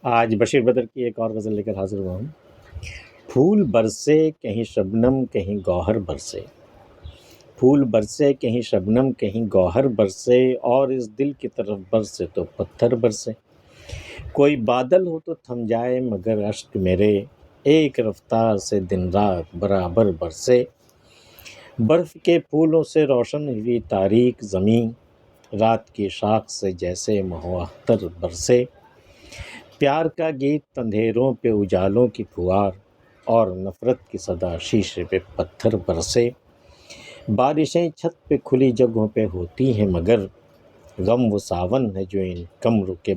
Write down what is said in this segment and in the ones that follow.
آج بشیر بدر کی ایک اور غزل لے کر حاضر ہوا ہوں۔ پھول برسے کہیں شبنم کہیں گوہر برسے، پھول برسے کہیں شبنم کہیں گوہر برسے، اور اس دل کی طرف برسے تو پتھر برسے۔ کوئی بادل ہو تو تھم جائے مگر اشک میرے، ایک رفتار سے دن رات برابر برسے۔ برف کے پھولوں سے روشن ہوئی تاریک زمین، رات کی شاخ سے جیسے مہو اختر برسے۔ پیار کا گیت اندھیروں پہ اجالوں کی پھوار، اور نفرت کی صدا شیشے پہ پتھر برسے۔ بارشیں چھت پہ کھلی جگہوں پہ ہوتی ہیں مگر، غم و ساون ہے جو ان کمروں کے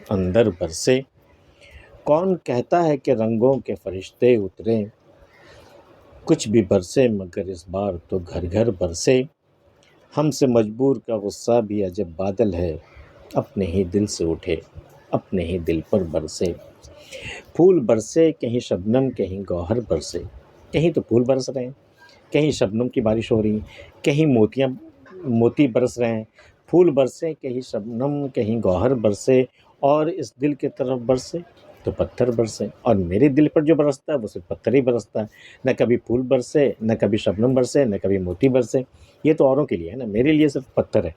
اندر برسے۔ کون کہتا ہے کہ رنگوں کے فرشتے اترے، کچھ بھی برسے مگر اس بار تو گھر گھر برسے۔ ہم سے مجبور کا غصہ بھی عجب بادل ہے، اپنے ہی دل سے اٹھے اپنے ہی دل پر برسے۔ پھول برسے کہیں شبنم کہیں گوہر برسے، کہیں تو پھول برس رہے ہیں، کہیں شبنم کی بارش ہو رہی ہے، کہیں موتی برس رہے ہیں۔ پھول برسے کہیں شبنم کہیں گوہر برسے، اور اس دل کی طرف برسے تو پتھر برسے۔ اور میرے دل پر جو برستا ہے وہ صرف پتھر ہی برستا ہے، نہ کبھی پھول برسے، نہ کبھی شبنم برسے، نہ کبھی موتی برسے۔ یہ تو اوروں کے لیے ہے نا، میرے لیے صرف پتھر ہے۔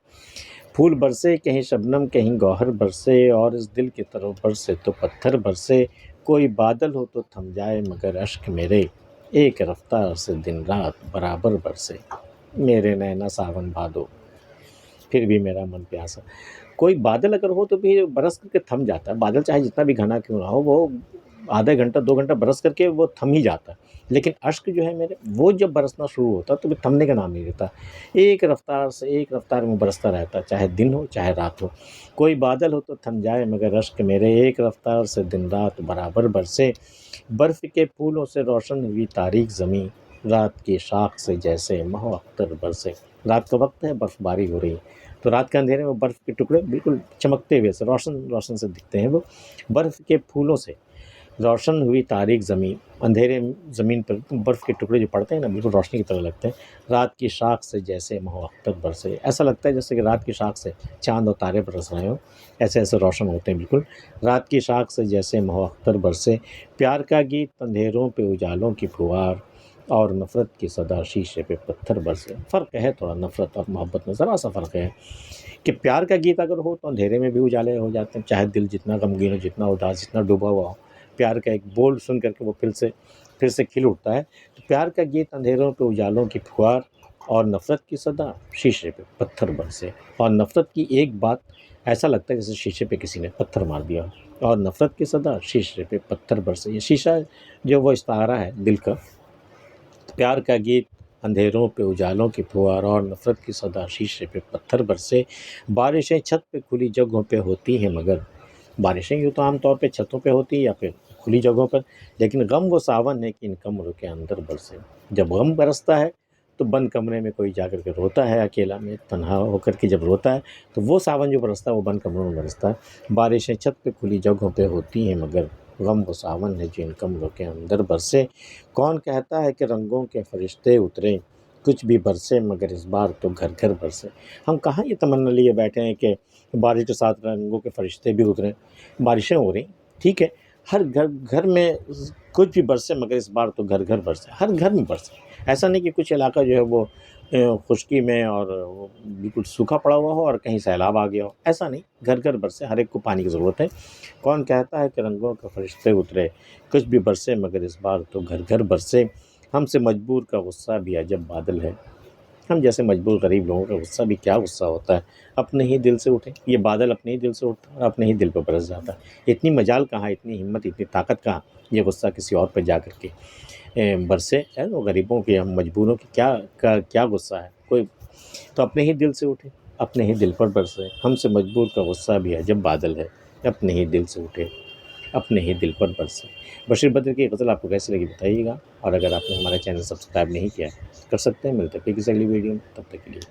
پھول برسے کہیں شبنم کہیں گوہر برسے، اور اس دل کی طرف برسے تو پتھر برسے۔ کوئی بادل ہو تو تھم جائے مگر اشک میرے، ایک رفتار سے دن رات برابر برسے۔ میرے نینا ساون بھادو، پھر بھی میرا من پیاسا۔ کوئی بادل اگر ہو تو بھی برس کر کے تھم جاتا ہے، بادل چاہے جتنا بھی گھنا کیوں نہ ہو، وہ آدھا گھنٹہ 2 گھنٹہ برس کر کے وہ تھم ہی جاتا ہے۔ لیکن اشک جو ہے میرے، وہ جب برسنا شروع ہوتا ہے تو پھر تھمنے کا نام نہیں لیتا، ایک رفتار میں برستا رہتا ہے، چاہے دن ہو چاہے رات ہو۔ کوئی بادل ہو تو تھم جائے مگر اشک میرے، ایک رفتار سے دن رات برابر برسے۔ برف کے پھولوں سے روشن ہوئی تاریک زمین، رات کی شاخ سے جیسے مہو اختر برسے۔ رات کا وقت ہے، برف باری ہو رہی ہے، تو رات کے اندھیرے میں برف کے ٹکڑے بالکل چمکتے ہوئے سے روشن سے دکھتے ہیں۔ وہ برف کے پھولوں سے روشن ہوئی تاریک زمین، اندھیرے زمین پر برف کے ٹکڑے جو پڑتے ہیں نا، بالکل روشنی کی طرح لگتے ہیں۔ رات کی شاخ سے جیسے مہو اختر برسے، ایسا لگتا ہے جیسے کہ رات کی شاخ سے چاند اور تارے برس رہے ہوں، ایسے روشن ہوتے ہیں بالکل۔ رات کی شاخ سے جیسے مہو اختر برسے۔ پیار کا گیت اندھیروں پہ اجالوں کی پھوار، اور نفرت کی صدا شیشے پہ پتھر برسے۔ فرق ہے تھوڑا نفرت اور محبت میں، ذرا سا فرق ہے کہ پیار کا گیت اگر ہو تو اندھیرے میں بھی اجالے ہو جاتے ہیں، چاہے دل جتنا غمگین ہو، جتنا اداس، جتنا ڈوبا ہوا ہو، پیار کا ایک بول سن کر کے وہ پھر سے کھل اٹھتا ہے۔ تو پیار کا گیت اندھیروں پہ اجالوں کی پھوار، اور نفرت کی صدا شیشے پہ پتھر برسے۔ اور نفرت کی ایک بات ایسا لگتا ہے جیسے شیشے پہ کسی نے پتھر مار دیا، اور نفرت کی صدا شیشے پہ پتھر برسے۔ یہ شیشہ جو وہ استعارہ ہے دل کا۔ پیار کا گیت اندھیروں پہ اجالوں کی پھوار، اور نفرت کی صدا شیشے پہ پتھر برسے۔ بارشیں چھت پہ کھلی جگہوں پہ ہوتی ہیں مگر، بارشیں یوں تو عام طور پہ چھتوں پہ ہوتی ہیں یا پھر کھلی جگہوں پر، لیکن غم و ساون ہے کہ ان کمروں کے اندر برسے۔ جب غم برستا ہے تو بند کمرے میں کوئی جا کر کے روتا ہے، اکیلا میں تنہا ہو کر کے جب روتا ہے تو وہ ساون جو برستا ہے وہ بند کمروں میں برستا ہے۔ بارشیں چھت پہ کھلی جگہوں پہ ہوتی ہیں مگر، غم و ساون ہے جو ان کمروں کے اندر برسے۔ کون کہتا ہے کہ رنگوں کے فرشتے اترے، کچھ بھی برسے مگر اس بار تو گھر گھر برسے۔ ہم کہاں یہ تمنا لیے بیٹھے ہیں کہ بارش کے ساتھ رنگوں کے فرشتے بھی اتریں۔ بارشیں ہو رہی ٹھیک ہے، ہر گھر میں کچھ بھی برسے مگر اس بار تو گھر گھر برسے، ہر گھر میں برسے۔ ایسا نہیں کہ کچھ علاقہ جو ہے وہ خشکی میں اور وہ بالکل سوکھا پڑا ہوا ہو اور کہیں سیلاب آ گیا ہو، ایسا نہیں، گھر گھر برسے، ہر ایک کو پانی کی ضرورت ہے۔ کون کہتا ہے کہ رنگوں کے فرشتے اترے، کچھ بھی برسے مگر اس بار تو گھر گھر برسے۔ ہم سے مجبور کا غصہ بھی عجب بادل ہے، ہم جیسے مجبور غریب لوگوں کا غصہ بھی کیا غصہ ہوتا ہے، اپنے ہی دل سے اٹھے۔ یہ بادل اپنے ہی دل سے اٹھتا ہے اور اپنے ہی دل پہ برس جاتا ہے۔ اتنی مجال کہاں، اتنی ہمت، اتنی طاقت کہاں یہ غصہ کسی اور پہ جا کر کے برسے ہے۔ وہ غریبوں کے، ہم مجبوروں کی کیا غصہ ہے کوئی، تو اپنے ہی دل سے اٹھے اپنے ہی دل پر برسے۔ ہم سے مجبور کا غصہ بھی عجب بادل ہے، اپنے ہی دل سے اٹھے اپنے ہی دل پر برسے۔ بشیر بدر کی غزل آپ کو کیسی لگی بتائیے گا، اور اگر آپ نے ہمارا چینل سبسکرائب نہیں کیا ہے کر سکتے ہیں۔ ملتے ہیں پھر کسی اگلی ویڈیو میں، تب تک کے لیے